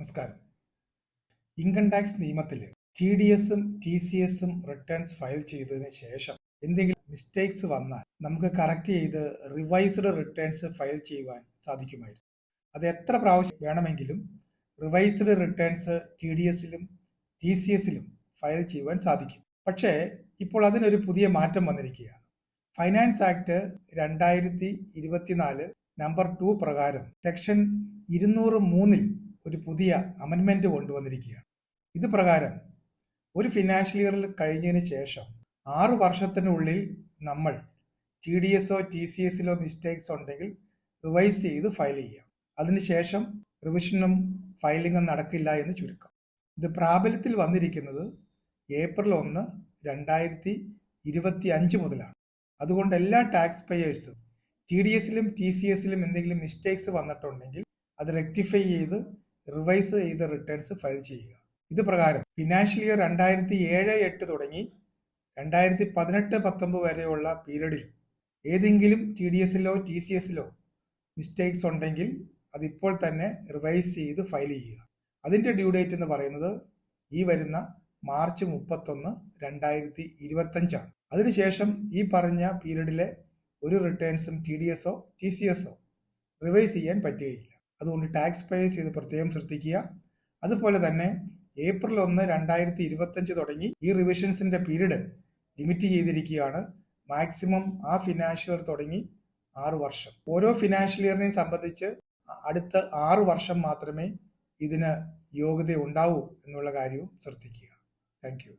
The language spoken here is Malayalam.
നമസ്കാരം. ഇൻകം ടാക്സ് നിയമത്തിൽ TDSഉം TCSഉം റിട്ടേൺസ് ഫയൽ ചെയ്തതിന് ശേഷം എന്തെങ്കിലും മിസ്റ്റേക്സ് വന്നാൽ നമുക്ക് കറക്റ്റ് ചെയ്ത് റിവൈസ്ഡ് റിട്ടേൺസ് ഫയൽ ചെയ്യുവാൻ സാധിക്കുമായിരുന്നു. അത് എത്ര പ്രാവശ്യം വേണമെങ്കിലും റിവൈസ്ഡ് റിട്ടേൺസ് TDSലും TCSലും ഫയൽ ചെയ്യുവാൻ സാധിക്കും. പക്ഷേ ഇപ്പോൾ അതിനൊരു പുതിയ മാറ്റം വന്നിരിക്കുകയാണ്. ഫൈനാൻസ് ആക്ട് 2024 നമ്പർ 2 പ്രകാരം സെക്ഷൻ 203 ഒരു പുതിയ അമെൻമെന്റ് കൊണ്ടുവന്നിരിക്കുകയാണ്. ഇത് പ്രകാരം ഒരു ഫിനാൻഷ്യൽ ഇയറിൽ കഴിഞ്ഞതിന് ശേഷം 6 വർഷത്തിനുള്ളിൽ നമ്മൾ TDSോ TCSലോ മിസ്റ്റേക്സ് ഉണ്ടെങ്കിൽ റിവൈസ് ചെയ്ത് ഫയൽ ചെയ്യാം. അതിനുശേഷം റിവിഷനും ഫയലിംഗും നടക്കില്ല എന്ന് ചുരുക്കം. ഇത് പ്രാബല്യത്തിൽ വന്നിരിക്കുന്നത് ഏപ്രിൽ 1, 2025 മുതലാണ്. അതുകൊണ്ട് എല്ലാ ടാക്സ് പേയേഴ്സും TDSലും TCSലും എന്തെങ്കിലും മിസ്റ്റേക്സ് വന്നിട്ടുണ്ടെങ്കിൽ അത് റെക്ടിഫൈ ചെയ്ത് റിവൈസ് ചെയ്ത റിട്ടേൺസ് ഫയൽ ചെയ്യുക. ഇത് പ്രകാരം ഫിനാൻഷ്യൽ ഇയർ 2007-8 തുടങ്ങി 2018-19 വരെയുള്ള പീരീഡിൽ ഏതെങ്കിലും TDSലോ TCSലോ മിസ്റ്റേക്സ് ഉണ്ടെങ്കിൽ അതിപ്പോൾ തന്നെ റിവൈസ് ചെയ്ത് ഫയൽ ചെയ്യുക. അതിൻ്റെ ഡ്യൂ ഡേറ്റ് എന്ന് പറയുന്നത് ഈ വരുന്ന മാർച്ച് 31, 2025 ആണ്. അതിനുശേഷം ഈ പറഞ്ഞ പീരീഡിലെ ഒരു റിട്ടേൺസും TDSോ TCSോ റിവൈസ് ചെയ്യാൻ പറ്റുകയില്ല. അതുകൊണ്ട് ടാക്സ് പേയേഴ്സ് ഇത് പ്രത്യേകം ശ്രദ്ധിക്കുക. അതുപോലെ തന്നെ ഏപ്രിൽ 1, 2025 തുടങ്ങി ഈ റിവിഷൻസിന്റെ പീരീഡ് ലിമിറ്റ് ചെയ്തിരിക്കുകയാണ്. മാക്സിമം ആ ഫിനാൻഷ്യൽ ഇയർ തുടങ്ങി 6 വർഷം. ഓരോ ഫിനാൻഷ്യൽ ഇയറിനെയും സംബന്ധിച്ച് അടുത്ത 6 വർഷം മാത്രമേ ഇതിന് യോഗ്യത ഉണ്ടാവൂ എന്നുള്ള കാര്യവും ശ്രദ്ധിക്കുക. Thank you.